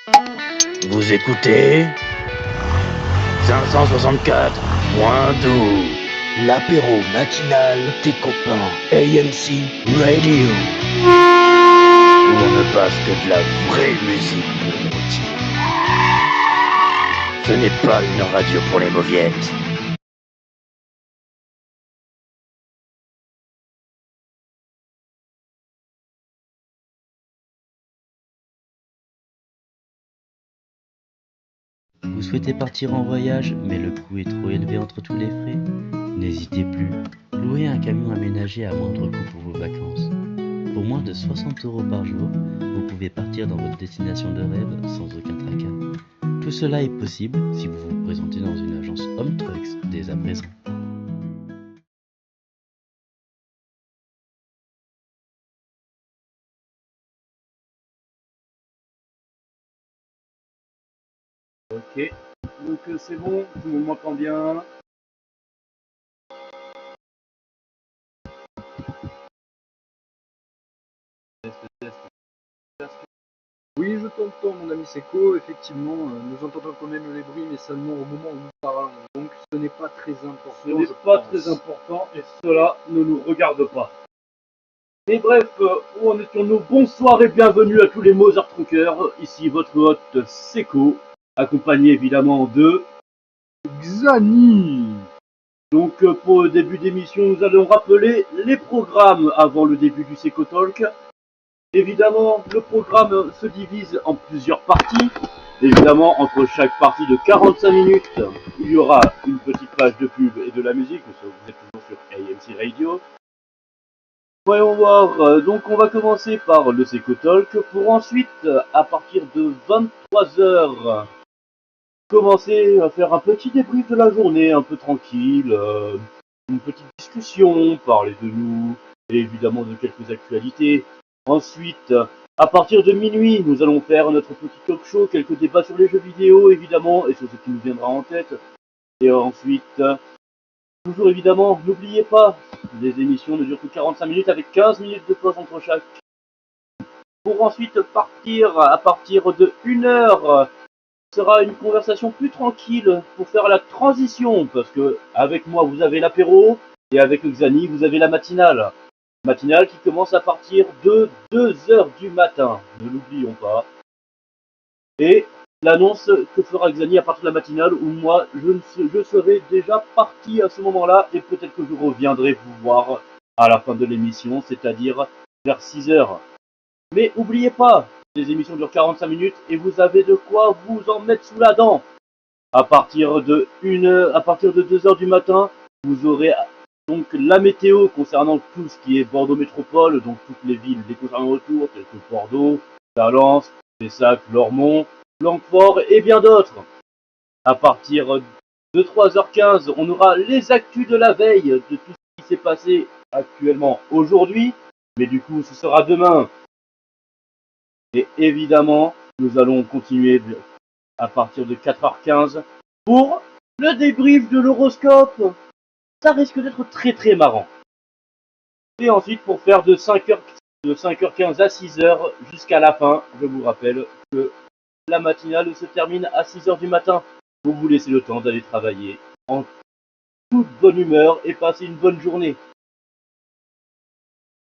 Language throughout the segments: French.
Vous écoutez 564.12, l'apéro matinal des copains AMC Radio, où on ne passe que de la vraie musique blonde. Ce n'est pas une radio pour les mauviettes. Vous souhaitez partir en voyage, mais le coût est trop élevé entre tous les frais? N'hésitez plus, louez un camion aménagé à moindre coût pour vos vacances. Pour moins de 60 € par jour, vous pouvez partir dans votre destination de rêve sans aucun tracas. Tout cela est possible si vous vous présentez dans une agence Home Trucks dès à présent. Ok, donc c'est bon, tout le monde m'entend bien. Test, test, test. Oui, je t'entends, mon ami Seco. Effectivement, nous entendons quand même les bruits, mais seulement au moment où nous parlons. Donc ce n'est pas très important. Ce n'est pas très important et cela ne nous regarde pas. Mais bref, où en étions-nous? Bonsoir et bienvenue à tous les Mozart Truckers. Ici votre hôte Seco, accompagné évidemment de Xani. Donc pour le début d'émission, nous allons rappeler les programmes avant le début du Seco Talk. Évidemment, le programme se divise en plusieurs parties. Évidemment, entre chaque partie de 45 minutes, il y aura une petite page de pub et de la musique. Vous êtes toujours sur AMC Radio. Voyons voir, donc on va commencer par le Seco Talk pour ensuite, à partir de 23h, commencer à faire un petit débrief de la journée, un peu tranquille, une petite discussion, parler de nous, et évidemment de quelques actualités. Ensuite, à partir de minuit, nous allons faire notre petit talk show, quelques débats sur les jeux vidéo, évidemment, et sur ce qui nous viendra en tête. Et ensuite, toujours évidemment, n'oubliez pas, les émissions ne durent que 45 minutes avec 15 minutes de pause entre chaque. Pour ensuite partir à partir de 1h, sera une conversation plus tranquille pour faire la transition, parce que avec moi vous avez l'apéro, et avec Xani vous avez la matinale. Matinale qui commence à partir de 2h du matin, ne l'oublions pas. Et l'annonce que fera Xani à partir de la matinale, où moi je serai déjà parti à ce moment-là, et peut-être que je reviendrai vous voir à la fin de l'émission, c'est-à-dire vers 6h. Mais n'oubliez pas, les émissions durent 45 minutes et vous avez de quoi vous en mettre sous la dent. À partir de 2h du matin, vous aurez donc la météo concernant tout ce qui est Bordeaux Métropole, donc toutes les villes les concernant autour, telles que Bordeaux, Talence, Pessac, Lormont, Blanquefort et bien d'autres. À partir de 3h15, on aura les actus de la veille de tout ce qui s'est passé actuellement aujourd'hui, mais du coup ce sera demain. Et évidemment, nous allons continuer à partir de 4h15 pour le débrief de l'horoscope. Ça risque d'être très très marrant. Et ensuite, pour faire de 5h15 à 6h jusqu'à la fin, je vous rappelle que la matinale se termine à 6h du matin pour vous laisser le temps d'aller travailler en toute bonne humeur et passer une bonne journée.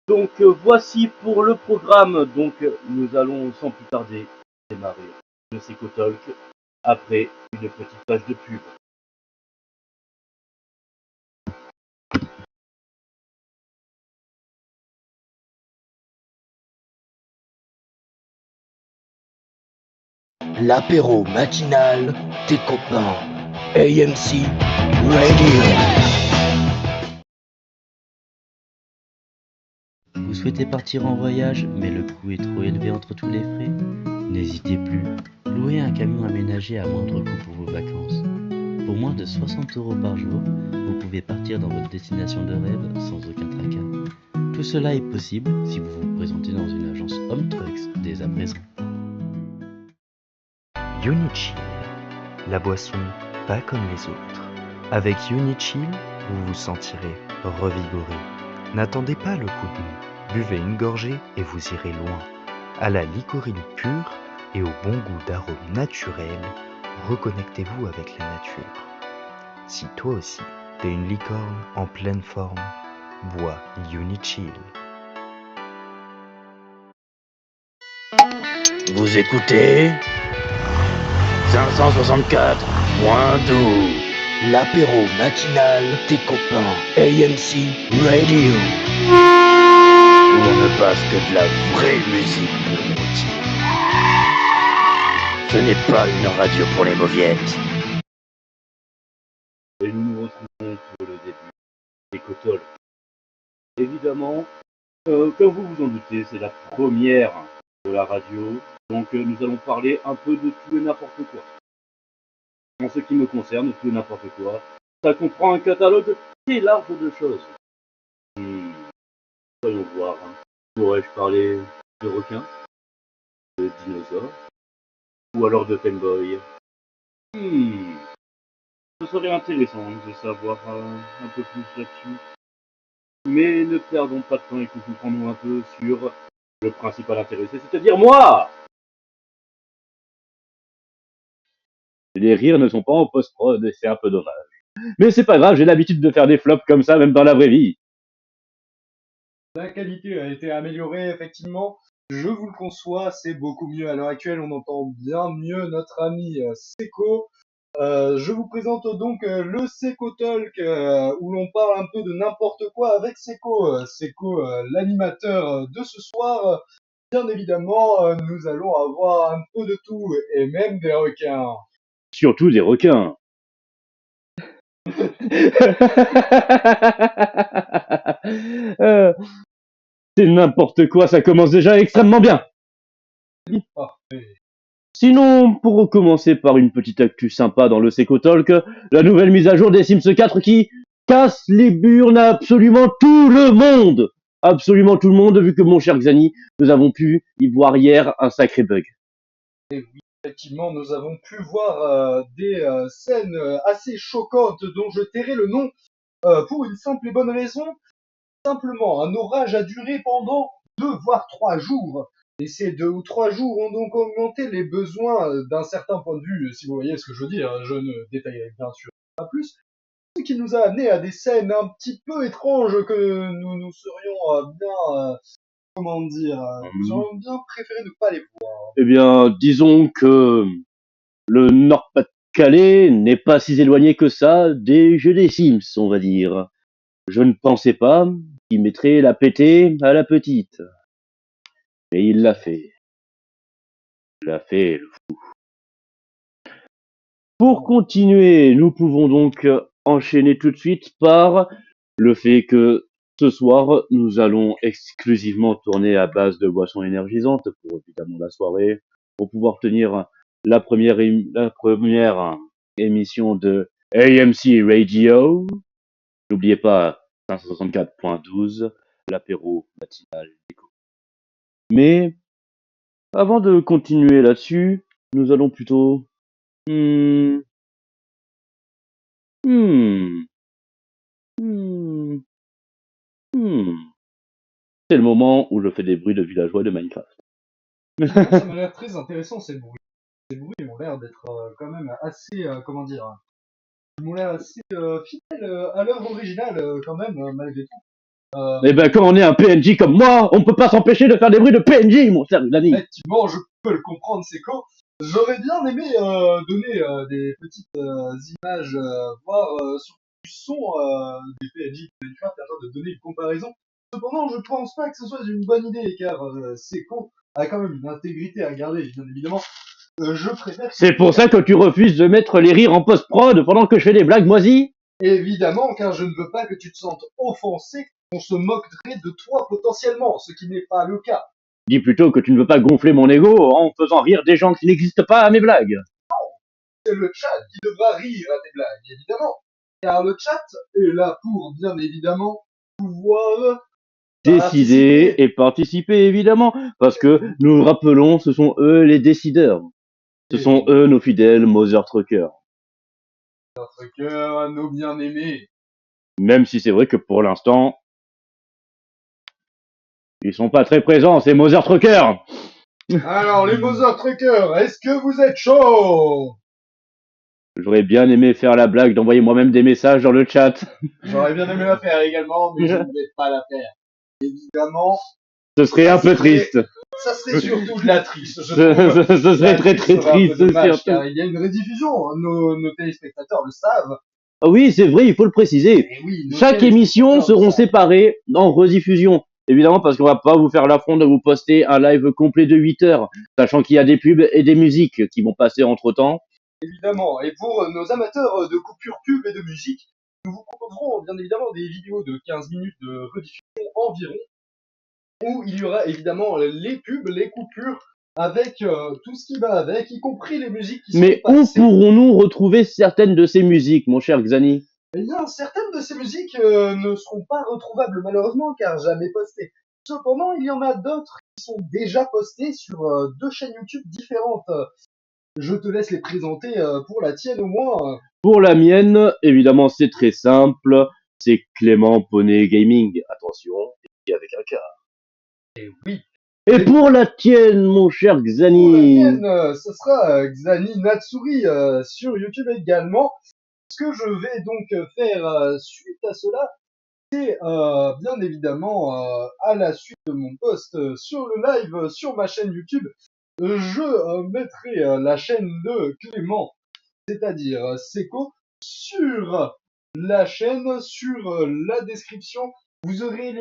Donc voici pour le programme. Donc nous allons sans plus tarder démarrer le Seco Talk après une petite page de pub. L'apéro matinal des copains AMC Radio. Vous souhaitez partir en voyage, mais le coût est trop élevé entre tous les frais? N'hésitez plus, louez un camion aménagé à moindre coût pour vos vacances. Pour moins de 60 € par jour, vous pouvez partir dans votre destination de rêve sans aucun tracas. Tout cela est possible si vous vous présentez dans une agence Home Trucks dès à présent. Unichill, la boisson pas comme les autres. Avec Unichill, vous vous sentirez revigoré. N'attendez pas le coup de mou. Buvez une gorgée et vous irez loin. À la licorine pure, et au bon goût d'arômes naturels, reconnectez-vous avec la nature. Si toi aussi, t'es une licorne en pleine forme, bois Unichill. Vous écoutez 564.12, l'apéro matinal des copains AMC Radio, où on ne passe que de la vraie musique pour moitié. Ce n'est pas une radio pour les mauviettes. Et nous nous retrouvons pour le début des Cotoles. Évidemment, comme vous vous en doutez, c'est la première de la radio, donc nous allons parler un peu de tout et n'importe quoi. En ce qui me concerne, tout et n'importe quoi, ça comprend un catalogue très large de choses. Voyons voir, pourrais-je parler de requins, de dinosaures, ou alors de fanboy? Ce serait intéressant de savoir un peu plus là-dessus. Mais ne perdons pas de temps et concentrons-nous un peu sur le principal intéressé, c'est-à-dire moi. Les rires ne sont pas en post-prod et c'est un peu dommage. Mais c'est pas grave, j'ai l'habitude de faire des flops comme ça même dans la vraie vie. La qualité a été améliorée, effectivement. Je vous le conçois, c'est beaucoup mieux. À l'heure actuelle, on entend bien mieux notre ami Seco. Je vous présente donc le Seco Talk, où l'on parle un peu de n'importe quoi avec Seco. Seco, l'animateur de ce soir. Bien évidemment, nous allons avoir un peu de tout, et même des requins. Surtout des requins. C'est n'importe quoi, ça commence déjà extrêmement bien. Parfait. Sinon, pour recommencer par une petite actu sympa dans le Seco Talk, la nouvelle mise à jour des Sims 4 qui casse les burnes à absolument tout le monde. Absolument tout le monde, vu que mon cher Xani, nous avons pu y voir hier un sacré bug. Et oui, effectivement, nous avons pu voir des scènes assez choquantes dont je tairai le nom pour une simple et bonne raison. Simplement, un orage a duré pendant 2 voire 3 jours. Et ces 2 ou 3 jours ont donc augmenté les besoins d'un certain point de vue, si vous voyez ce que je veux dire. Je ne détaillerai bien sûr pas plus. Ce qui nous a amené à des scènes un petit peu étranges que nous serions comment dire, nous aurions bien préféré ne pas les voir. Eh bien, disons que le Nord-Pas-de-Calais n'est pas si éloigné que ça des jeux des Sims, on va dire. Je ne pensais pas qu'il mettrait la pétée à la petite. Mais il l'a fait. Il l'a fait, le fou. Pour continuer, nous pouvons donc enchaîner tout de suite par le fait que ce soir, nous allons exclusivement tourner à base de boissons énergisantes pour évidemment la soirée, pour pouvoir tenir la première émission de AMC Radio. N'oubliez pas 564.12, l'apéro matinal déco. Mais avant de continuer là-dessus, nous allons plutôt Hmm. Hmm. Hmm. Hmm. C'est le moment où je fais des bruits de villageois de Minecraft. Ça m'a l'air très intéressant ces bruits. Ces bruits ont l'air d'être quand même assez, comment dire, ils m'ont l'air assez fidèles à l'œuvre originale quand même, malgré tout. Eh ben, quand on est un PNJ comme moi, on peut pas s'empêcher de faire des bruits de PNJ, mon cher Lani. Effectivement, je peux le comprendre, Seco. J'aurais bien aimé donner des petites images, voire sur du son des PNJ de Minecraft afin de donner une comparaison. Cependant, je pense pas que ce soit une bonne idée, car Seco a quand même une intégrité à garder, bien évidemment. Je préfère... C'est pour ça que tu refuses de mettre les rires en post-prod pendant que je fais des blagues moisies? Évidemment, car je ne veux pas que tu te sentes offensé, qu'on se moquerait de toi potentiellement, ce qui n'est pas le cas. Dis plutôt que tu ne veux pas gonfler mon ego en faisant rire des gens qui n'existent pas à mes blagues. C'est le chat qui devra rire à tes blagues, évidemment. Car le chat est là pour, bien évidemment, pouvoir Décider et participer, évidemment, parce que nous rappelons, ce sont eux les décideurs. Ce sont eux nos fidèles Mother Truckers. Notre cœur à nos bien-aimés. Même si c'est vrai que pour l'instant, ils sont pas très présents, ces Mother Truckers. Alors, les Bowser Truckers, est-ce que vous êtes chauds? J'aurais bien aimé faire la blague d'envoyer moi-même des messages dans le chat. J'aurais bien aimé la faire également, mais je ne vais pas la faire. Évidemment, Ce serait un peu triste. ça serait surtout de la triste, je Ce trouve. serait très très serait un peu triste dommage, surtout. car il y a une rediffusion. Nos téléspectateurs le savent. Ah oui, c'est vrai, il faut le préciser. Et oui, nos Chaque émission téléspectateurs le seront savent. séparées en rediffusion. Évidemment, parce qu'on va pas vous faire l'affront de vous poster un live complet de 8 heures, sachant qu'il y a des pubs et des musiques qui vont passer entre temps. Évidemment. Et pour nos amateurs de coupures pub et de musique, nous vous proposerons bien évidemment des vidéos de 15 minutes de rediffusion environ, où il y aura évidemment les pubs, les coupures, avec tout ce qui va avec, y compris les musiques qui sont Mais où passées. pourrons-nous retrouver certaines de ces musiques, mon cher Xani? Eh bien, certaines de ces musiques ne seront pas retrouvables malheureusement, car jamais postées. Cependant, il y en a d'autres qui sont déjà postées sur deux chaînes YouTube différentes. Je te laisse les présenter pour la tienne au moins. Pour la mienne, évidemment, c'est très simple. C'est Clément Poney Gaming. Attention, et avec un K. Et oui. Et pour la tienne, mon cher Pour la Xani. mienne, ce sera Xani Natsuri sur YouTube également. Ce que je vais donc faire suite à cela, c'est bien évidemment à la suite de mon post sur le live sur ma chaîne YouTube, je mettrai la chaîne de Clément, c'est-à-dire Seco, sur la chaîne, sur la description. Vous aurez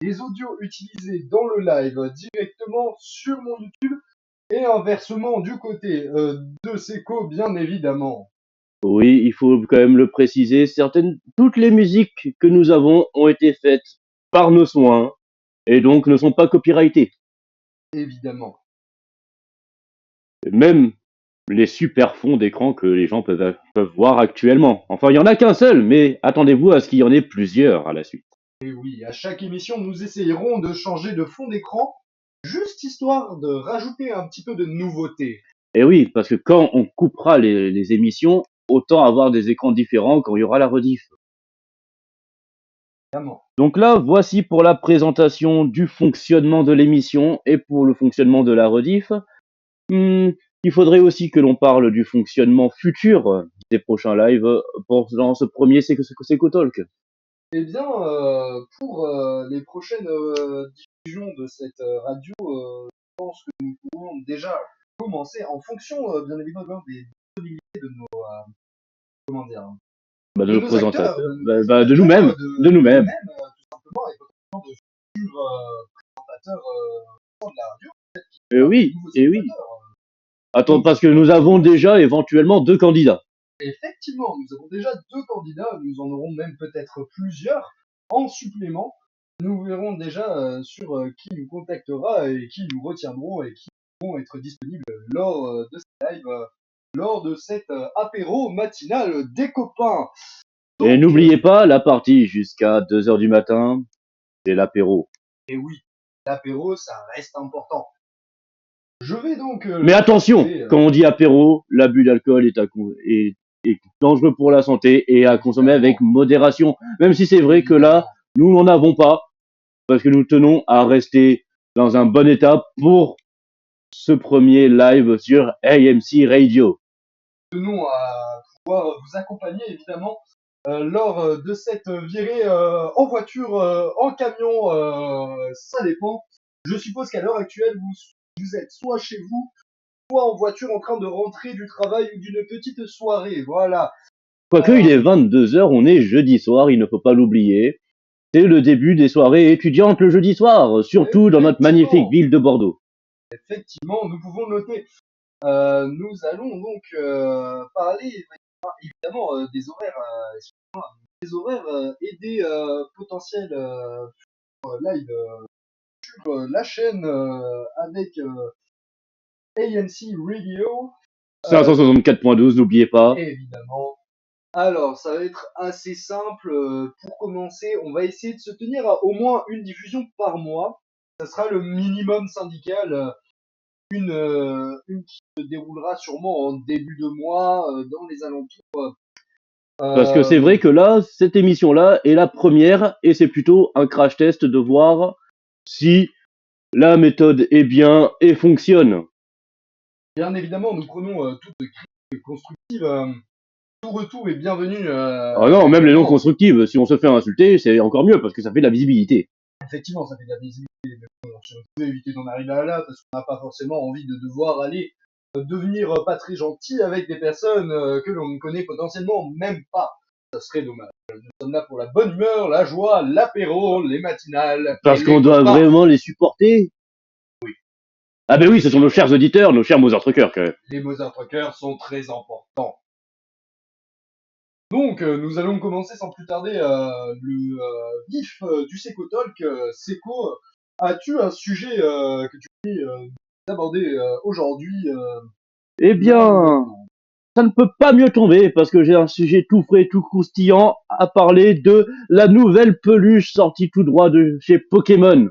les audios utilisés dans le live directement sur mon YouTube et inversement du côté de Seco, bien évidemment. Oui, il faut quand même le préciser. Toutes les musiques que nous avons ont été faites par nos soins et donc ne sont pas copyrightées. Évidemment. Même les super fonds d'écran que les gens peuvent voir actuellement. Enfin, il y en a qu'un seul, mais attendez-vous à ce qu'il y en ait plusieurs à la suite. Et oui, à chaque émission, nous essayerons de changer de fond d'écran, juste histoire de rajouter un petit peu de nouveauté. Et oui, parce que quand on coupera les émissions, autant avoir des écrans différents quand il y aura la rediff. Évidemment. Donc là, voici pour la présentation du fonctionnement de l'émission et pour le fonctionnement de la rediff. Il faudrait aussi que l'on parle du fonctionnement futur des prochains lives dans ce premier Seco Talk. Eh bien, pour les prochaines diffusions de cette radio, je pense que nous pouvons déjà commencer en fonction, bien évidemment, des disponibilités de nos, comment dire, De de nos nos acteurs, présentateurs, de de nous-mêmes, de nous-mêmes. tout simplement, et potentiellement de futurs présentateurs de la radio, Et oui, nouveaux et oui. animateurs. Attends, parce que nous avons déjà éventuellement 2 candidats. Effectivement, nous avons déjà deux candidats, nous en aurons même peut-être plusieurs en supplément. Nous verrons déjà sur qui nous contactera et qui nous retiendront et qui vont être disponibles lors de ce live, lors de cet apéro matinal des copains. Et Donc, n'oubliez pas, la partie jusqu'à 2 heures du matin, c'est l'apéro. et oui, l'apéro, ça reste important. Je vais donc. Mais attention, quand on dit apéro, l'abus d'alcool est dangereux pour la santé et à consommer avec modération. Même si c'est vrai que là, nous n'en avons pas, parce que nous tenons à rester dans un bon état pour ce premier live sur AMC Radio. Nous tenons à pouvoir vous accompagner évidemment lors de cette virée en voiture, en camion, ça dépend. Je suppose qu'à l'heure actuelle, vous êtes soit chez vous, soit en voiture en train de rentrer du travail ou d'une petite soirée. Voilà. Quoique il est 22 heures, on est jeudi soir, il ne faut pas l'oublier. C'est le début des soirées étudiantes le jeudi soir, surtout dans notre magnifique ville de Bordeaux. Effectivement, nous pouvons le noter. Nous allons donc parler évidemment des horaires et des potentiels live sur la chaîne avec AMC Radio. 564.12, n'oubliez pas. Évidemment. Alors, ça va être assez simple. Pour commencer, on va essayer de se tenir à au moins une diffusion par mois. Ça sera le minimum syndical. Une qui se déroulera sûrement en début de mois, dans les alentours. Parce que c'est vrai que là, cette émission-là est la première et c'est plutôt un crash test de voir si La méthode est bien et fonctionne. Bien évidemment, nous prenons toute critique constructive. Tout retour est bienvenu. Ah non, même les non constructives, si on se fait insulter, c'est encore mieux parce que ça fait de la visibilité. Effectivement, ça fait de la visibilité, mais bon, si on peut éviter d'en arriver à là, parce qu'on n'a pas forcément envie de devoir aller devenir pas très gentil avec des personnes que l'on ne connaît potentiellement même pas. Ça serait dommage. Nous sommes là pour la bonne humeur, la joie, l'apéro, les matinales. Parce et qu'on les doit copains. vraiment les supporter. Ah ben oui, ce sont nos chers auditeurs, nos chers Mozart Truckers quand même. Les Mozart Truckers sont très importants. Donc, nous allons commencer sans plus tarder le vif du Seco Talk. Seco, as-tu un sujet que tu voulais aborder aujourd'hui Eh bien, ça ne peut pas mieux tomber parce que j'ai un sujet tout frais, tout croustillant à parler de la nouvelle peluche sortie tout droit de chez Pokémon.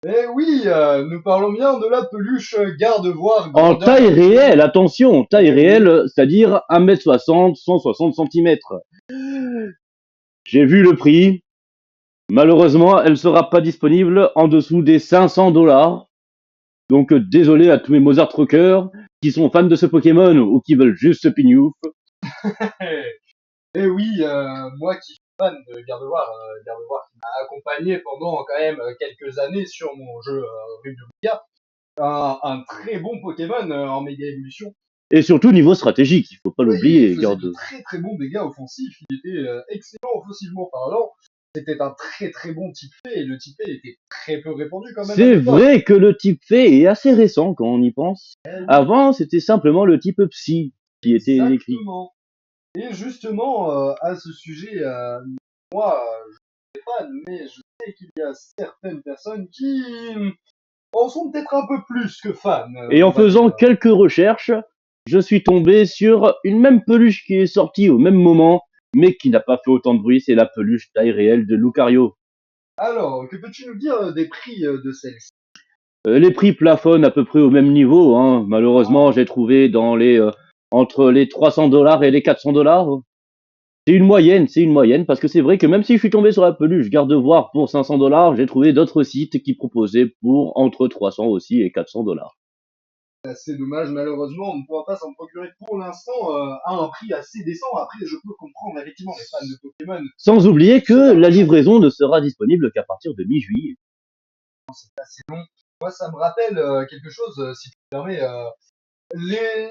Eh oui, nous parlons bien de la peluche Gardevoir En grandeur taille nature. réelle, attention, taille réelle, c'est-à-dire 1m60, 160 cm. J'ai vu le prix. Malheureusement, elle ne sera pas disponible en dessous des 500 $. Donc désolé à tous mes Mozart Truckers qui sont fans de ce Pokémon ou qui veulent juste ce pignouf. Eh oui, moi qui suis fan de Gardevoir qui m'a accompagné pendant quand même quelques années sur mon jeu Rune de Mega, un très bon Pokémon en méga évolution. Et surtout niveau stratégique, il faut pas Oui, l'oublier. il faisait de très très bons dégâts offensifs, il était excellent offensivement parlant. C'était un très très bon type fée, et le type fée était très peu répandu quand même à C'est l'époque. vrai que le type fée est assez récent quand on y pense. Avant, c'était simplement le type psy qui était décrit. Exactement. Et justement, à ce sujet, moi, je suis fan, mais je sais qu'il y a certaines personnes qui en sont peut-être un peu plus que fans. Et en On va faisant dire. quelques recherches, je suis tombé sur une même peluche qui est sortie au même moment, mais qui n'a pas fait autant de bruit, c'est la peluche taille réelle de Lucario. Alors, que peux-tu nous dire des prix de celle-ci? Les prix plafonnent à peu près au même niveau, hein. Malheureusement, j'ai trouvé dans les entre les 300 $ et les 400 $. C'est une moyenne, parce que c'est vrai que même si je suis tombé sur la peluche Gardevoir pour 500 $, j'ai trouvé d'autres sites qui proposaient pour entre 300 aussi et 400 $. C'est dommage, malheureusement, on ne pourra pas s'en procurer pour l'instant à un prix assez décent. Après, je peux comprendre effectivement les fans de Pokémon. Sans oublier que la livraison ne sera disponible qu'à partir de mi-juillet. C'est assez long. Moi, ça me rappelle quelque chose, si tu me permets. Les...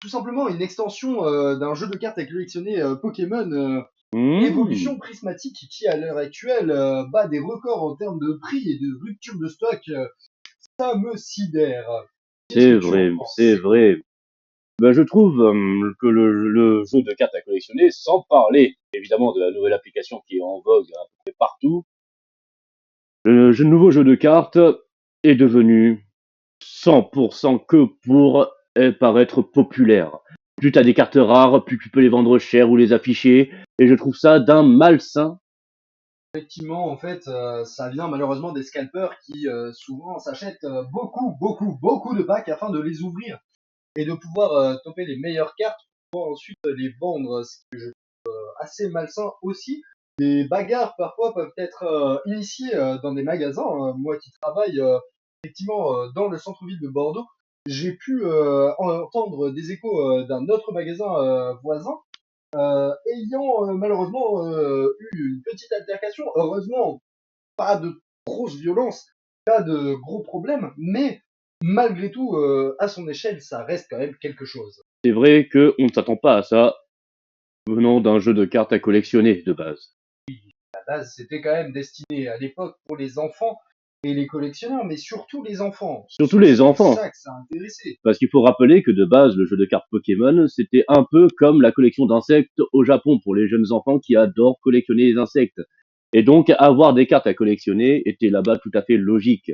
Tout simplement une extension d'un jeu de cartes à collectionner Pokémon Évolution Prismatique qui, à l'heure actuelle, bat des records en termes de prix et de rupture de stock. Ça me sidère. Qu'est-ce C'est que tu en vrai, penses? c'est vrai. Ben, je trouve que le jeu de cartes à collectionner, sans parler évidemment de la nouvelle application qui est en vogue à peu près partout, nouveau jeu de cartes est devenu 100% que pour paraître populaire. Plus t'as des cartes rares, plus tu peux les vendre cher ou les afficher, et je trouve ça d'un malsain. Effectivement, en fait, ça vient malheureusement des scalpers qui souvent s'achètent beaucoup de packs afin de les ouvrir et de pouvoir toper les meilleures cartes pour pouvoir ensuite les vendre, ce que je trouve assez malsain aussi. Des bagarres parfois peuvent être initiées dans des magasins. Moi qui travaille effectivement dans le centre-ville de Bordeaux, j'ai pu entendre des échos d'un autre magasin voisin ayant malheureusement eu une petite altercation. Heureusement, pas de grosse violence, pas de gros problèmes, mais malgré tout, à son échelle, ça reste quand même quelque chose. C'est vrai qu'on ne s'attend pas à ça venant d'un jeu de cartes à collectionner de base. À la base, c'était quand même destiné à l'époque pour les enfants et les collectionneurs, mais surtout les enfants. Surtout les C'est enfants. ça que ça a intéressé. Parce qu'il faut rappeler que de base, le jeu de cartes Pokémon, c'était un peu comme la collection d'insectes au Japon pour les jeunes enfants qui adorent collectionner les insectes. Et donc, avoir des cartes à collectionner était là-bas tout à fait logique.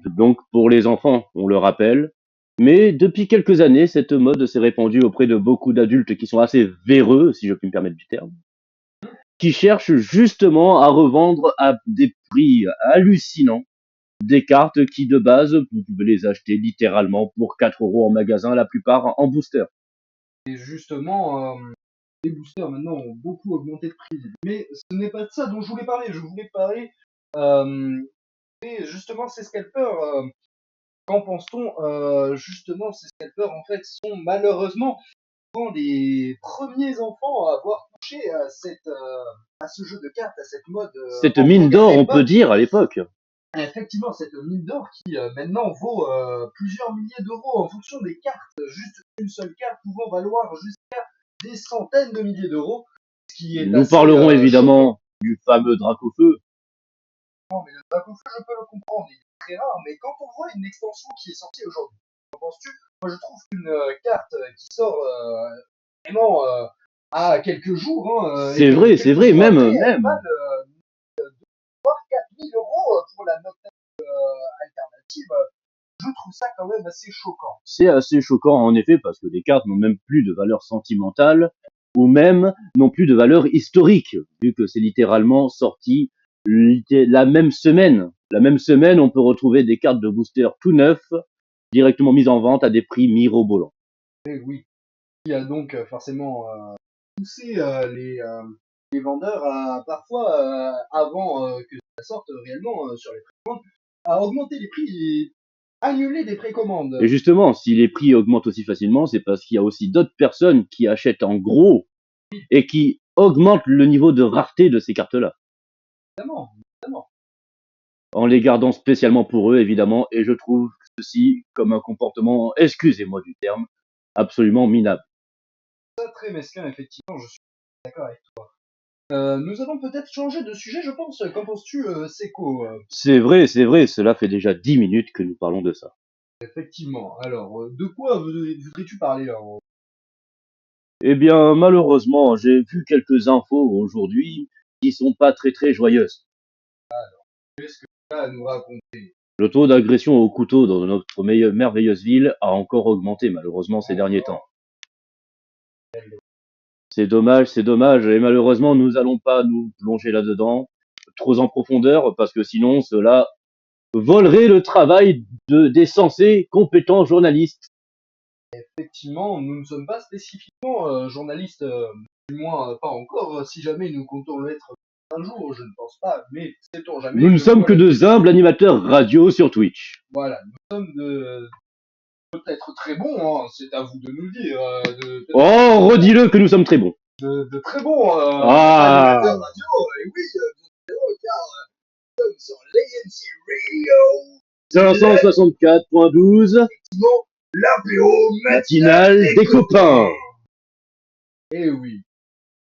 Donc, pour les enfants, on le rappelle. Mais depuis quelques années, cette mode s'est répandue auprès de beaucoup d'adultes qui sont assez véreux, si je puis me permettre du terme, qui cherchent justement à revendre à des prix hallucinants des cartes qui, de base, vous pouvez les acheter littéralement pour 4 € en magasin, la plupart en booster. Et justement, les boosters maintenant ont beaucoup augmenté de prix. Mais ce n'est pas de ça dont je voulais parler. Je voulais parler Et justement, ces scalpers, qu'en pense-t-on justement, ces scalpers, en fait, sont malheureusement souvent les premiers enfants à avoir touché à ce jeu de cartes, à cette mode Cette en mine vogue à d'or, on peut l'époque. dire, à l'époque. Effectivement, cette mine d'or qui maintenant vaut plusieurs milliers d'euros en fonction des cartes. Juste une seule carte pouvant valoir jusqu'à des centaines de milliers d'euros, ce qui est Nous assez parlerons choquant. évidemment du fameux Dracofeu. Mais le Dracofeu, je peux le comprendre, il est très rare, mais quand on voit une extension qui est sortie aujourd'hui, qu'en penses-tu? Moi, je trouve qu'une carte qui sort vraiment à quelques jours, et que C'est quelques vrai, jours après, elle même. vale voire 4000 euros pour la note alternative, je trouve ça quand même assez choquant. C'est assez choquant en effet parce que les cartes n'ont même plus de valeur sentimentale ou même n'ont plus de valeur historique vu que c'est littéralement sorti la même semaine. La même semaine, on peut retrouver des cartes de booster tout neufs directement mises en vente à des prix mirobolants. Et oui, il y a donc forcément poussé les vendeurs à parfois, avant que ça sorte réellement sur les précommandes, à augmenter les prix et annuler des Et précommandes. justement, si les prix augmentent aussi facilement, c'est parce qu'il y a aussi d'autres personnes qui achètent en gros et qui augmentent le niveau de rareté de ces cartes-là, Évidemment, évidemment. en les gardant spécialement pour eux, évidemment, et je trouve ceci comme un comportement, excusez-moi du terme, absolument minable. Ça, très mesquin, effectivement, je suis d'accord avec toi. Nous allons peut-être changer de sujet, je pense. Qu'en penses-tu, Seco C'est vrai, cela fait déjà 10 minutes que nous parlons de ça. Effectivement. Alors, de quoi voudrais-tu parler là Eh bien, malheureusement, j'ai vu quelques infos aujourd'hui qui sont pas très joyeuses. Qu'est-ce que tu as à nous raconter? Le taux d'agression au couteau dans notre merveilleuse ville a encore augmenté malheureusement ces derniers temps. C'est dommage, et malheureusement nous allons pas nous plonger là-dedans trop en profondeur parce que sinon cela volerait le travail des censés compétents journalistes. Effectivement, nous ne sommes pas spécifiquement journalistes, du moins pas encore. Si jamais nous comptons l'être un jour, je ne pense pas, mais sait-on Nous jamais ne que sommes pour que la de humbles animateurs radio sur Twitch. voilà, nous sommes peut-être très bons, hein, c'est à vous de nous le dire, Oh, redis-le que nous sommes très bons. de très bons Ah, animateurs radio. Et oui, bien sûr, car nous sommes sur l'ANC Radio. 564.12 Effectivement, l'apéro matinale des copains. Eh oui.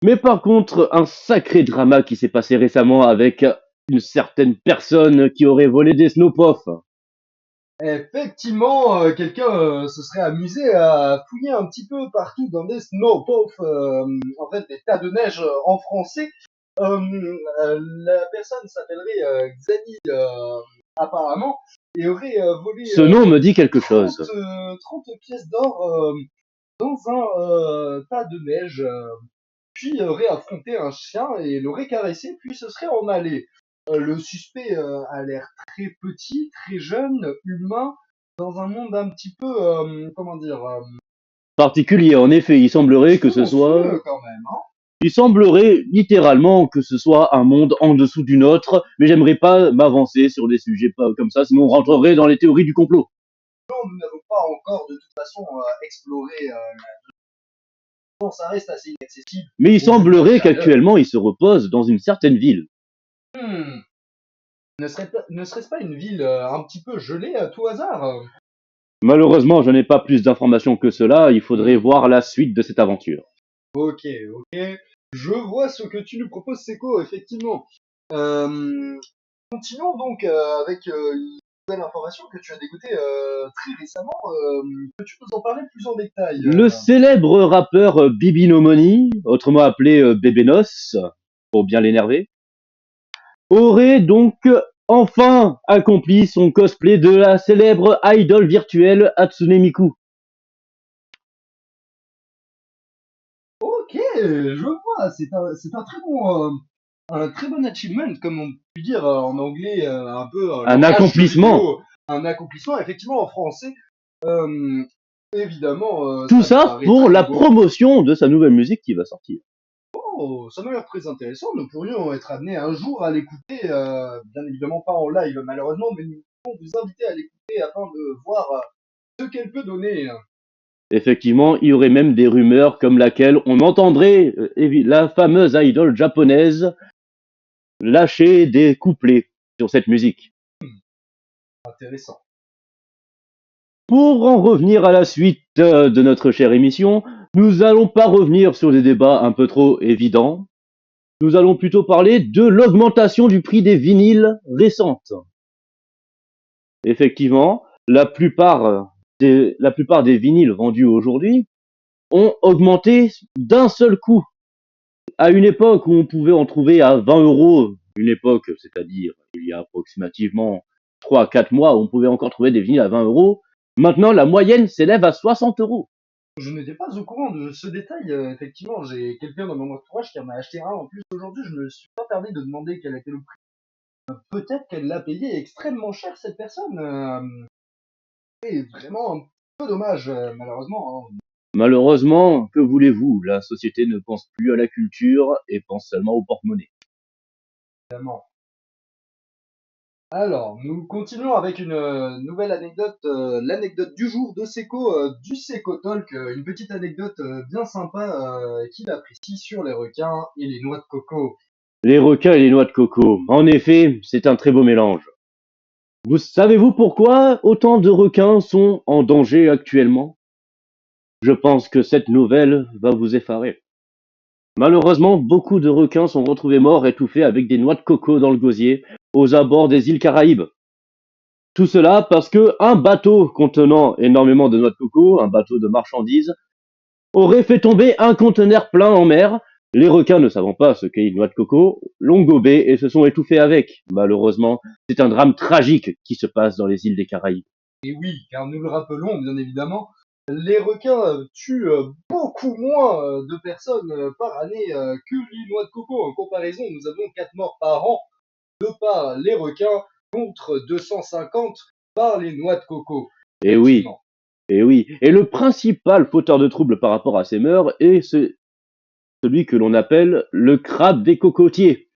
Mais par contre, un sacré drama qui s'est passé récemment avec une certaine personne qui aurait volé des snowpuffs. Effectivement, quelqu'un se serait amusé à fouiller un petit peu partout dans des snowpuffs, en fait des tas de neige en français. La personne s'appellerait Xani apparemment et aurait volé Ce nom me dit quelque 30, chose. 30 pièces d'or dans un tas de neige, puis aurait affronté un chien et l'aurait caressé, puis se serait en allé. Le suspect a l'air très petit, très jeune, humain, dans un monde un petit peu, comment dire, Particulier, en effet, il semblerait que ce soit... monstrueux quand même. Hein. Il semblerait littéralement que ce soit un monde en dessous du nôtre, mais j'aimerais pas m'avancer sur des sujets pas comme ça, sinon on rentrerait dans les théories du complot. Non, nous n'avons pas encore de toute façon exploré. Bon, ça reste assez inaccessible. Mais il Au vu de la semblerait chaleur. qu'actuellement il se repose dans une certaine ville. Ne serait-ce pas une ville un petit peu gelée à tout hasard Malheureusement, je n'ai pas plus d'informations que cela, il faudrait voir la suite de cette aventure. Ok, ok. Je vois ce que tu nous proposes, Seco, effectivement. Continuons donc avec une nouvelle information que tu as dégoutée très récemment. Peux-tu nous en parler plus en détail Le célèbre rappeur Bibi No Money, autrement appelé Bébénos, pour bien l'énerver, aurait donc enfin accompli son cosplay de la célèbre idole virtuelle Hatsune Miku. Ok, je vois. C'est un très bon achievement, comme on peut dire en anglais, un peu Un langage jeu accomplissement. vidéo. Un accomplissement, effectivement, en français. Euh, évidemment, Tout ça me ça paraît pour très la beau. promotion de sa nouvelle musique qui va sortir. Oh, ça m'a l'air très intéressant. Nous pourrions être amenés un jour à l'écouter, bien évidemment pas en live malheureusement, mais nous pouvons vous inviter à l'écouter afin de voir ce qu'elle peut donner. Effectivement, il y aurait même des rumeurs comme laquelle on entendrait la fameuse idole japonaise lâcher des couplets sur cette musique. Intéressant. Pour en revenir à la suite de notre chère émission, nous allons pas revenir sur des débats un peu trop évidents. Nous allons plutôt parler de l'augmentation du prix des vinyles récentes. Effectivement, la plupart des vinyles vendus aujourd'hui ont augmenté d'un seul coup. À une époque où on pouvait en trouver à 20 euros, une époque, c'est-à-dire il y a approximativement 3 à 4 mois, où on pouvait encore trouver des vinyles à 20 euros, maintenant la moyenne s'élève à 60 euros. Je n'étais pas au courant de ce détail. Effectivement, j'ai quelqu'un dans mon entourage qui en a acheté un en plus aujourd'hui. Je me suis pas permis de demander quel était le prix. Peut-être qu'elle l'a payé extrêmement cher cette personne. C'est vraiment un peu dommage, malheureusement, hein. Malheureusement, que voulez-vous, la société ne pense plus à la culture et pense seulement au porte-monnaie. Évidemment. Alors, nous continuons avec une nouvelle anecdote, l'anecdote du jour de Seco, du Seco Talk, une petite anecdote bien sympa qu'il apprécie sur les requins et les noix de coco. Les requins et les noix de coco, en effet, c'est un très beau mélange. Savez-vous pourquoi autant de requins sont en danger actuellement? Je pense que cette nouvelle va vous effarer. Malheureusement, beaucoup de requins sont retrouvés morts étouffés avec des noix de coco dans le gosier aux abords des îles Caraïbes. Tout cela parce que un bateau contenant énormément de noix de coco, un bateau de marchandises, aurait fait tomber un conteneur plein en mer. Les requins, ne savant pas ce qu'est une noix de coco, l'ont gobé et se sont étouffés avec. Malheureusement, c'est un drame tragique qui se passe dans les îles des Caraïbes. Et oui, car nous le rappelons, bien évidemment, les requins tuent beaucoup moins de personnes par année que les noix de coco. En comparaison, nous avons 4 morts par an de par les requins contre 250 par les noix de coco. Et oui, Effectivement. et oui. Et le principal fauteur de trouble par rapport à ces mœurs est celui que l'on appelle le crabe des cocotiers,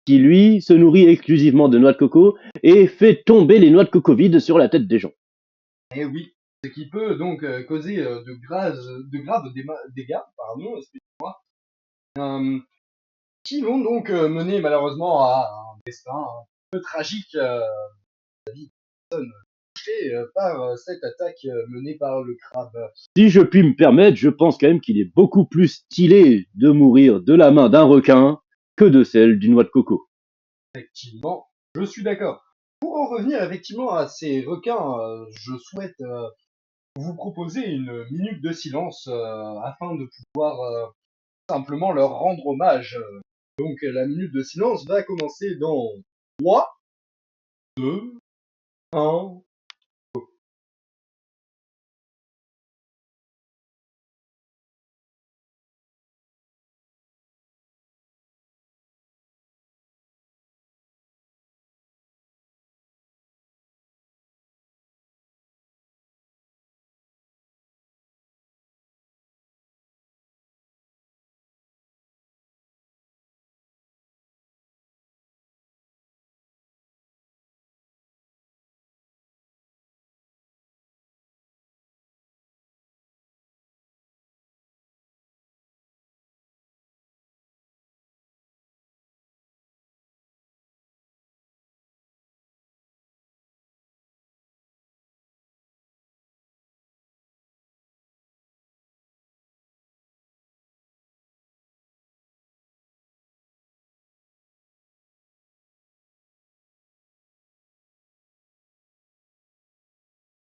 qui lui se nourrit exclusivement de noix de coco et fait tomber les noix de coco vides sur la tête des gens. Et oui, ce qui peut donc causer de graves dégâts, pardon, excusez-moi, qui vont donc mener malheureusement à un destin un peu tragique touchée par cette attaque menée par le crabe. Si je puis me permettre, je pense quand même qu'il est beaucoup plus stylé de mourir de la main d'un requin que de celle d'une noix de coco. Effectivement, je suis d'accord. Pour en revenir effectivement à ces requins, je souhaite vous proposer une minute de silence afin de pouvoir simplement leur rendre hommage. Donc la minute de silence va commencer dans 3, 2, 1.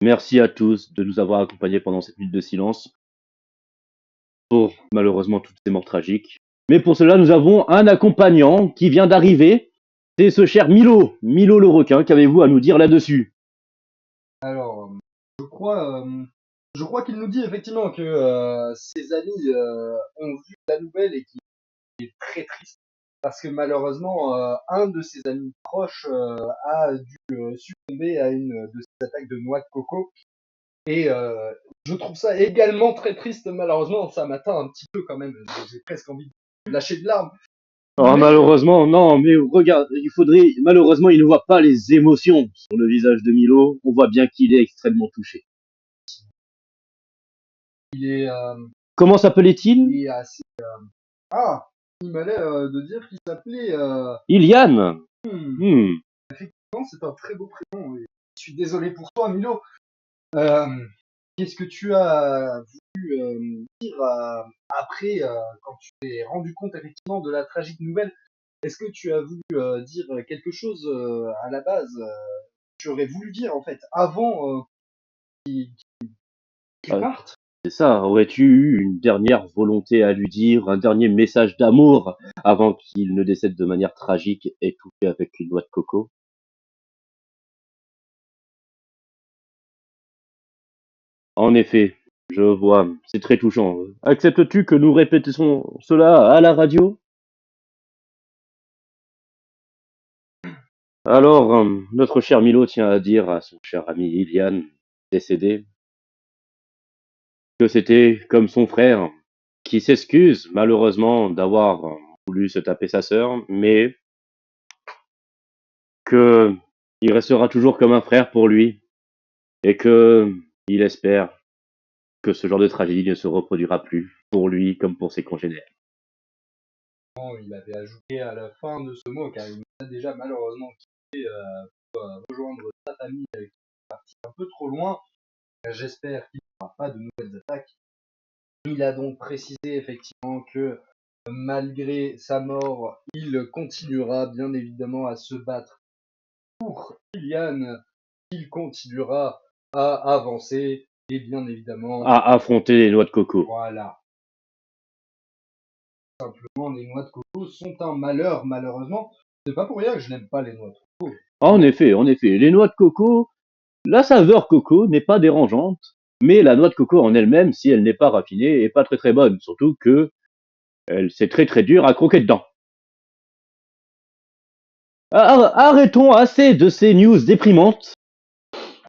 Merci à tous de nous avoir accompagnés pendant cette minute de silence pour malheureusement toutes ces morts tragiques. Mais pour cela, nous avons un accompagnant qui vient d'arriver. C'est ce cher Milo, Milo le requin. Qu'avez-vous à nous dire là-dessus? Alors, je crois qu'il nous dit effectivement que ses amis ont vu la nouvelle et qu'il est très triste parce que malheureusement, un de ses amis proches a dû succomber à une de ces attaques de noix de coco. Et je trouve ça également très triste, malheureusement, ça m'atteint un petit peu quand même. J'ai presque envie lâcher de larmes. Oh, malheureusement, non, mais regarde, malheureusement, il ne voit pas les émotions sur le visage de Milo. On voit bien qu'il est extrêmement touché. Il est, Comment s'appelait-il? il est assez. Ah, il m'a l'air de dire qu'il s'appelait. Ilian. Hmm. Effectivement, c'est un très beau prénom. Et je suis désolé pour toi, Milo. Euh, Qu'est-ce que tu as voulu dire après, quand tu t'es rendu compte effectivement de la tragique nouvelle? Est-ce que tu as voulu dire quelque chose à la base tu aurais voulu dire en fait avant qu'il Ah, parte? c'est ça, aurais-tu eu une dernière volonté à lui dire, un dernier message d'amour avant qu'il ne décède de manière tragique, étouffé avec une noix de coco? En effet, je vois, c'est très touchant. Acceptes-tu que nous répétions cela à la radio? Alors, notre cher Milo tient à dire à son cher ami Ilian, décédé, que c'était comme son frère, qui s'excuse malheureusement d'avoir voulu se taper sa sœur, mais que il restera toujours comme un frère pour lui, et que il espère que ce genre de tragédie ne se reproduira plus pour lui comme pour ses congénères. Il avait ajouté à la fin de ce mot, car il nous a déjà malheureusement quitté pour rejoindre sa famille qui est partie un peu trop loin. J'espère qu'il n'y aura pas de nouvelles attaques. Il a donc précisé effectivement que malgré sa mort, il continuera bien évidemment à se battre pour Ilian, il continuera à avancer et bien évidemment, À affronter les noix de coco. voilà. Simplement, les noix de coco sont un malheur, malheureusement. C'est pas pour rien que je n'aime pas les noix de coco. En effet, les noix de coco, la saveur coco n'est pas dérangeante, mais la noix de coco en elle-même, si elle n'est pas raffinée, est pas très très bonne, surtout que c'est très très dur à croquer dedans. Arrêtons assez de ces news déprimantes.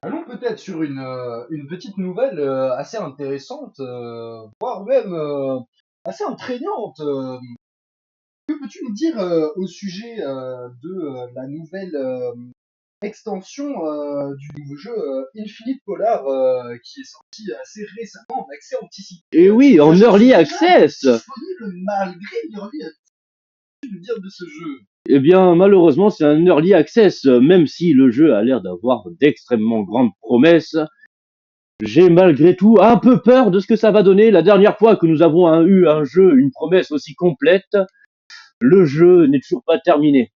Allons peut-être sur une petite nouvelle assez intéressante, voire même assez entraînante. Que peux-tu nous dire au sujet de la nouvelle extension du nouveau jeu Infinite Polar qui est sorti assez récemment en accès anticipé? Et oui, en Ce jeu, early c'est déjà access. disponible malgré l'early access. Que peux-tu nous dire de ce jeu? Eh bien, malheureusement, c'est un early access, même si le jeu a l'air d'avoir d'extrêmement grandes promesses. J'ai malgré tout un peu peur de ce que ça va donner. La dernière fois que nous avons eu un jeu, une promesse aussi complète, le jeu n'est toujours pas terminé.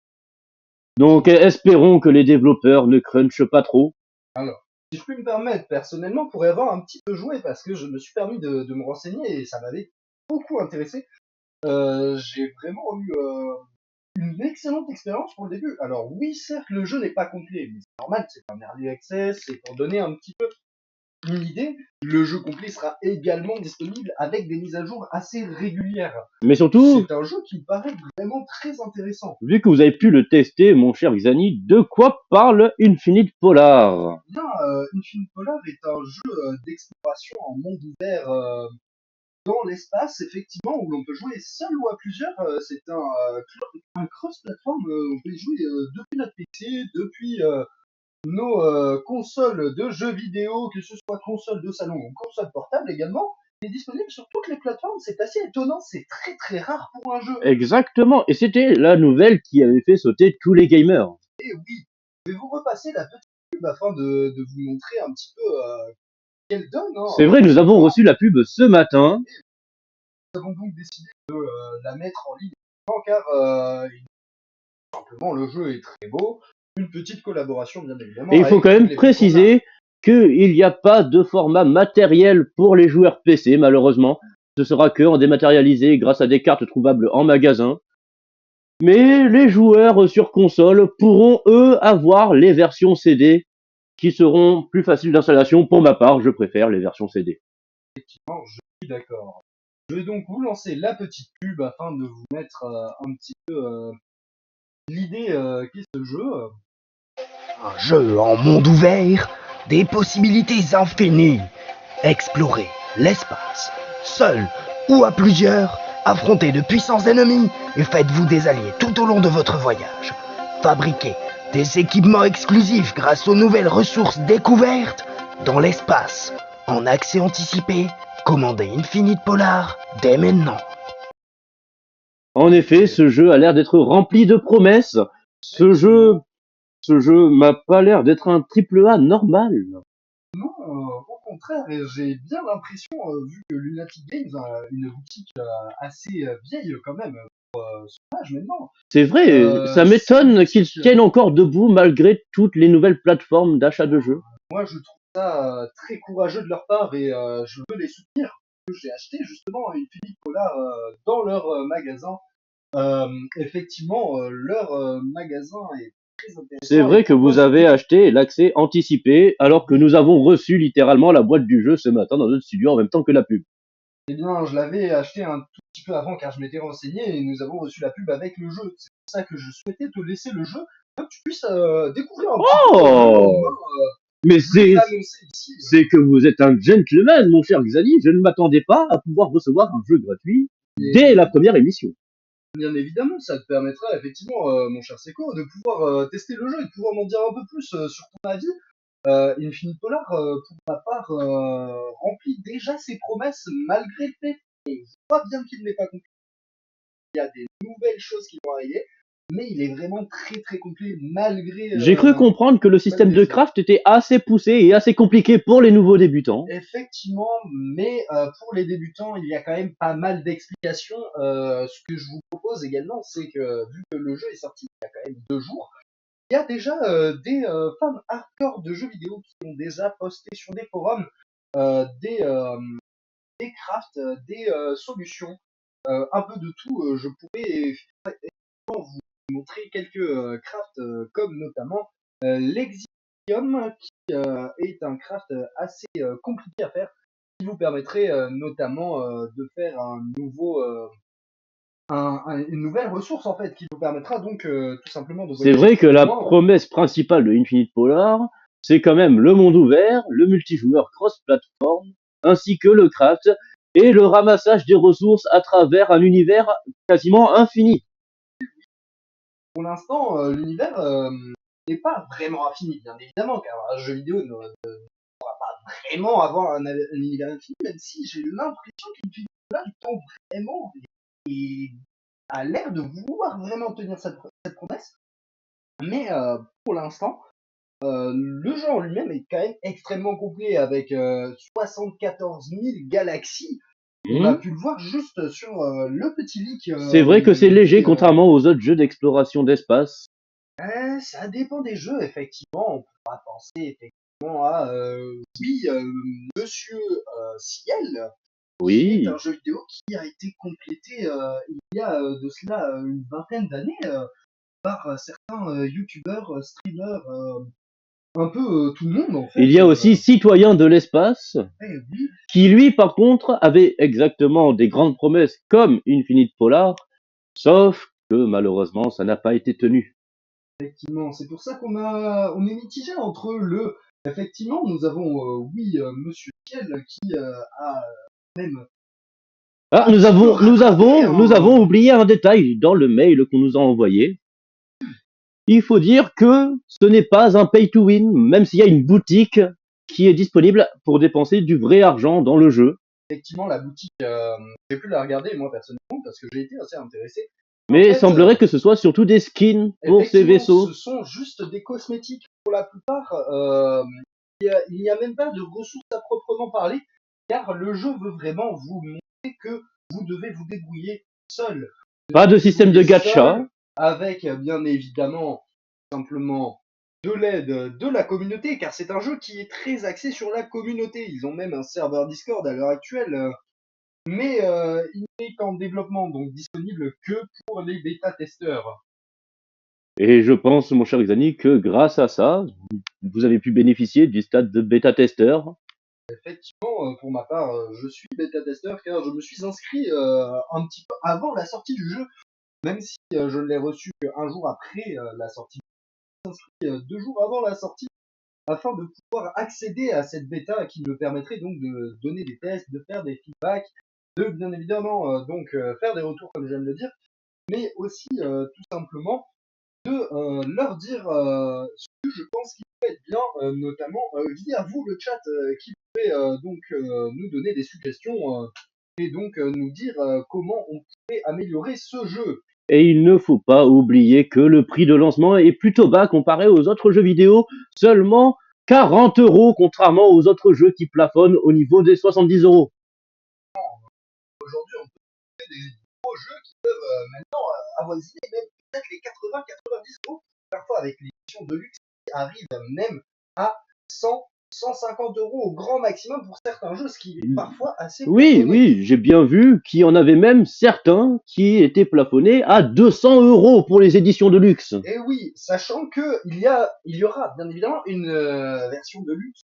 Donc, espérons que les développeurs ne crunchent pas trop. Alors, si je puis me permettre, personnellement, pour y avoir un petit peu joué, parce que je me suis permis de me renseigner et ça m'avait beaucoup intéressé, j'ai vraiment eu une excellente expérience pour le début. Alors oui, certes, le jeu n'est pas complet, mais c'est normal, c'est un early access, c'est pour donner un petit peu une idée. Le jeu complet sera également disponible avec des mises à jour assez régulières. Mais surtout, C'est un jeu qui me paraît vraiment très intéressant. vu que vous avez pu le tester, mon cher Xani, de quoi parle Infinite Polar? Bien, Infinite Polar est un jeu d'exploration en monde ouvert dans l'espace, effectivement, où l'on peut jouer seul ou à plusieurs. C'est un cross-platform. On peut y jouer depuis notre PC, depuis nos consoles de jeux vidéo, que ce soit console de salon ou console portable également. Il est disponible sur toutes les plateformes. C'est assez étonnant. C'est très très rare pour un jeu. Exactement, et c'était la nouvelle qui avait fait sauter tous les gamers. Et oui, je vais vous repasser la petite pub afin de vous montrer un petit peu qu'elle donne. Hein. C'est vrai, nous avons reçu la pub ce matin. Nous avons donc décidé de la mettre en ligne car simplement le jeu est très beau. Une petite collaboration bien évidemment. Et il faut quand même préciser qu'il n'y a pas de format matériel pour les joueurs PC, malheureusement. Ce sera que en dématérialisé grâce à des cartes trouvables en magasin. Mais les joueurs sur console pourront, eux, avoir les versions CD qui seront plus faciles d'installation. Pour ma part, je préfère les versions CD. Effectivement, je suis d'accord. Je vais donc vous lancer la petite pub afin de vous mettre un petit peu l'idée qu'est ce jeu. Un jeu en monde ouvert, des possibilités infinies. Explorer l'espace, seul ou à plusieurs, Affrontez de puissants ennemis et faites-vous des alliés tout au long de votre voyage. Fabriquez des équipements exclusifs grâce aux nouvelles ressources découvertes dans l'espace. En accès anticipé, commandez Infinite Polar dès maintenant. En effet, ce jeu a l'air d'être rempli de promesses. Ce jeu m'a pas l'air d'être un triple A normal. Non, au contraire, et j'ai bien l'impression, vu que Lunatic Games a une boutique assez vieille quand même, pour son âge maintenant. C'est vrai, ça m'étonne qu'ils boutique, tiennent encore debout malgré toutes les nouvelles plateformes d'achat de jeux. moi je trouve ça très courageux de leur part et je veux les soutenir. J'ai acheté justement Infinite Polar dans leur magasin. Effectivement, leur magasin est très intéressant. C'est vrai que vous avez acheté l'accès anticipé alors que nous avons reçu littéralement la boîte du jeu ce matin dans notre studio en même temps que la pub. Eh bien, je l'avais acheté un tout petit peu avant car je m'étais renseigné et nous avons reçu la pub avec le jeu. C'est pour ça que je souhaitais te laisser le jeu pour que tu puisses découvrir un petit peu Oh Mais l'annoncer ici. c'est que vous êtes un gentleman, mon cher Xani. Je ne m'attendais pas à pouvoir recevoir un jeu gratuit dès la première émission. Bien évidemment, ça te permettra effectivement, mon cher Seco, de pouvoir tester le jeu et de pouvoir m'en dire un peu plus sur ton avis. Infinite Polar, pour ma part, remplit déjà ses promesses malgré le fait qu'on voit bien qu'il n'est pas complet. Il y a des nouvelles choses qui vont arriver, mais il est vraiment très très complet malgré. J'ai cru comprendre que le système de craft était assez poussé et assez compliqué pour les nouveaux débutants. Effectivement, mais pour les débutants, il y a quand même pas mal d'explications. Ce que je vous propose également, c'est que vu que le jeu est sorti il y a quand même 2 jours, il y a déjà des fans hardcore de jeux vidéo qui ont déjà posté sur des forums des crafts, des solutions, un peu de tout. Je pourrais effectivement vous montrer quelques crafts comme notamment l'Exidium qui est un craft assez compliqué à faire qui vous permettrait notamment de faire une nouvelle ressource en fait qui vous permettra donc tout simplement de C'est voyager vrai que la loin. promesse principale de Infinite Polar, c'est quand même le monde ouvert, le multijoueur cross-platform, ainsi que le craft et le ramassage des ressources à travers un univers quasiment infini. Pour l'instant, l'univers n'est pas vraiment infini, bien évidemment, car un jeu vidéo ne pourra pas vraiment avoir un univers infini, même si j'ai l'impression qu'Infinite Polar il tend vraiment et a l'air de vouloir vraiment tenir cette promesse. Mais pour l'instant, le jeu en lui-même est quand même extrêmement complet avec 74 000 galaxies. On a pu le voir juste sur le petit leak. C'est vrai que c'est léger contrairement aux autres jeux d'exploration d'espace. Ça dépend des jeux, effectivement. On pourra penser effectivement à oui, Monsieur Ciel, qui est un Oui. jeu vidéo qui a été complété il y a de cela une vingtaine d'années par certains youtubeurs, streamers, un peu tout le monde en fait. Il y a aussi Citoyen de l'espace, Oui, qui lui par contre avait exactement des grandes promesses comme Infinite Polar, sauf que malheureusement ça n'a pas été tenu. effectivement, c'est pour ça on est mitigé entre le. Effectivement, nous avons oui Monsieur Ciel qui a même. Ah, nous avons oublié un détail dans le mail qu'on nous a envoyé. Il faut dire que ce n'est pas un pay to win, même s'il y a une boutique qui est disponible pour dépenser du vrai argent dans le jeu. Effectivement, la boutique, j'ai pu la regarder moi personnellement parce que j'ai été assez intéressé. Mais il semblerait que ce soit surtout des skins pour ces vaisseaux. Ce sont juste des cosmétiques pour la plupart. Il n'y a même pas de ressources à proprement parler, car le jeu veut vraiment vous montrer que vous devez vous débrouiller seul. Pas de système de gacha. Avec bien évidemment simplement de l'aide de la communauté, car c'est un jeu qui est très axé sur la communauté. Ils ont même un serveur Discord à l'heure actuelle, mais il n'est qu'en développement, donc disponible que pour les bêta-testeurs. Et je pense, mon cher Xani, que grâce à ça, vous avez pu bénéficier du stade de bêta-testeur. Effectivement, pour ma part, je suis bêta-testeur car je me suis inscrit un petit peu avant la sortie du jeu, même si je ne l'ai reçu qu'un jour après la sortie. Je me suis inscrit 2 jours avant la sortie afin de pouvoir accéder à cette bêta qui me permettrait donc de donner des tests, de faire des feedbacks de bien évidemment faire des retours comme je viens de le dire, mais aussi tout simplement de leur dire ce que je pense qu'il peut être bien, notamment via vous le chat qui pouvez nous donner des suggestions et donc nous dire comment on pourrait améliorer ce jeu. Et il ne faut pas oublier que le prix de lancement est plutôt bas comparé aux autres jeux vidéo, seulement 40 €, contrairement aux autres jeux qui plafonnent au niveau des 70 €. Aujourd'hui, on peut trouver des gros jeux qui peuvent maintenant avoisiner même peut-être les 80-90 €, parfois avec l'édition de luxe qui arrive même à 100, 150 € au grand maximum pour certains jeux, ce qui est parfois assez Oui, plafonné. oui, j'ai bien vu qu'il y en avait même certains qui étaient plafonnés à 200 € pour les éditions de luxe. Et oui, sachant que il y aura bien évidemment une version de luxe.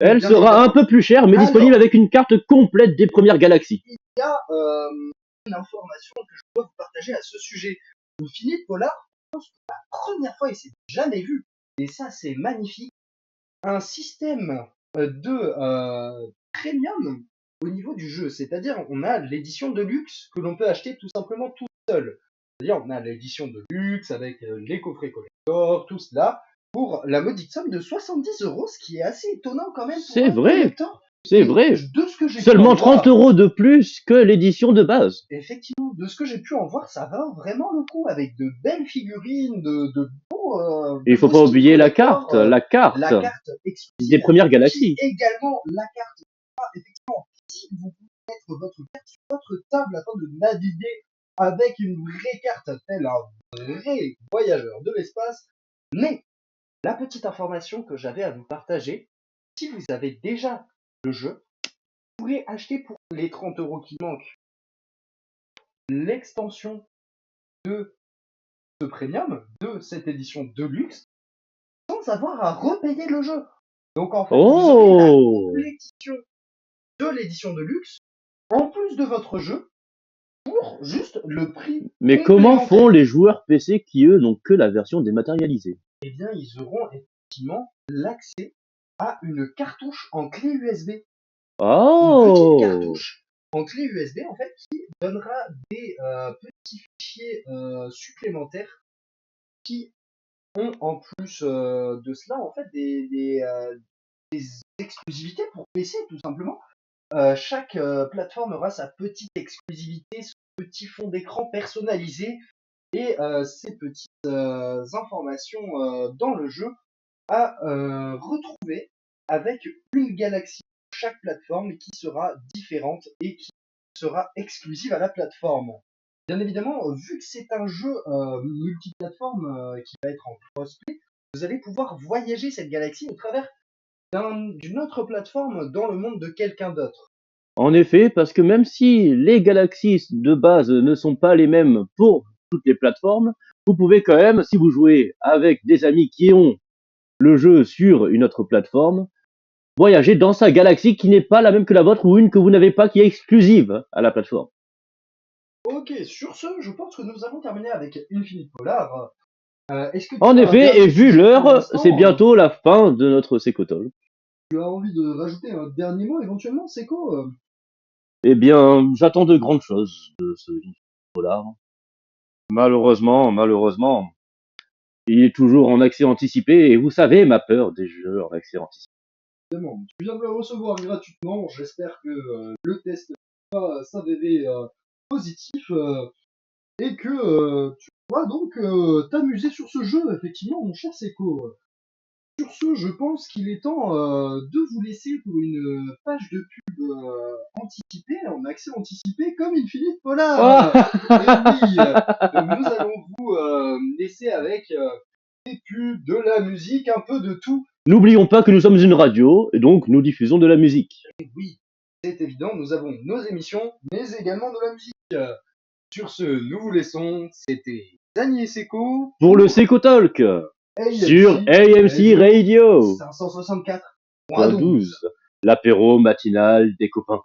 Elle bien sera évidemment, un peu plus chère, mais Alors. disponible avec une carte complète des premières galaxies. il y a une information que je dois vous partager à ce sujet. Philippe Pollard, je pense que la première fois, il s'est jamais vu, et ça c'est magnifique, un système de premium au niveau du jeu. C'est-à-dire, on a l'édition de luxe que l'on peut acheter tout simplement tout seul. C'est-à-dire, on a l'édition de luxe avec les coffrets collector, tout cela, pour la modique somme de 70 €, ce qui est assez étonnant quand même pour C'est un vrai, collector. c'est Et vrai. de ce que j'ai pu Seulement en voir, 30 € de plus que l'édition de base. effectivement, de ce que j'ai pu en voir, ça va vraiment le coup avec de belles figurines, de beaux, Et il faut pas skins oublier la collector, carte, la carte la carte des exclusive, premières qui galaxies. également la carte effectivement physique. Vous pouvez mettre votre carte sur votre table afin de naviguer avec une vraie carte, tel un vrai voyageur de l'espace. Mais la petite information que j'avais à vous partager, si vous avez déjà le jeu, vous pourrez acheter pour les 30 € qui manquent l'extension de ce premium, de cette édition de luxe, sans avoir à repayer le jeu. Donc en fait, vous aurez la complétion de l'édition de luxe, en plus de votre jeu, pour juste le prix Mais comment complémentaire. font les joueurs PC qui, eux, n'ont que la version dématérialisée? Eh bien, ils auront effectivement l'accès à une cartouche en clé USB. Une petite cartouche en clé USB, en fait, qui donnera des petits fichiers supplémentaires qui ont en plus de cela en fait des exclusivités pour PC tout simplement. Chaque plateforme aura sa petite exclusivité, son petit fond d'écran personnalisé et ces petites informations dans le jeu à retrouver avec une galaxie pour chaque plateforme qui sera différente et qui sera exclusive à la plateforme. Bien évidemment, vu que c'est un jeu multiplateforme qui va être en crossplay, vous allez pouvoir voyager cette galaxie au travers d'une autre plateforme dans le monde de quelqu'un d'autre. En effet, parce que même si les galaxies de base ne sont pas les mêmes pour toutes les plateformes, vous pouvez quand même, si vous jouez avec des amis qui ont le jeu sur une autre plateforme, voyager dans sa galaxie qui n'est pas la même que la vôtre ou une que vous n'avez pas qui est exclusive à la plateforme. Ok, sur ce, je pense que nous avons terminé avec Infinite Polar. Est-ce que tu En as un effet, dernier et vu sujet pour l'heure, l'instant, c'est bientôt la fin de notre Secotol. Tu as envie de rajouter un dernier mot éventuellement, Seco Eh bien, j'attends de grandes choses de ce polar. Malheureusement, il est toujours en accès anticipé et vous savez ma peur des jeux en accès anticipé. Évidemment, tu viens de le recevoir gratuitement. J'espère que le test va s'avérer positif et que tu pourras donc t'amuser sur ce jeu, effectivement, mon cher Seco. Sur ce, je pense qu'il est temps de vous laisser pour une page de pub anticipée, en accès anticipé, comme Infinite Polar. Et oui, donc nous allons vous laisser avec des pubs, de la musique, un peu de tout. N'oublions pas que nous sommes une radio et donc nous diffusons de la musique. Et oui, c'est évident, nous avons nos émissions, mais également de la musique. Sur ce, nous vous laissons. C'était Dany et Seco Pour le Secotalk sur AMC Radio 564.12. 12, l'apéro matinal des copains.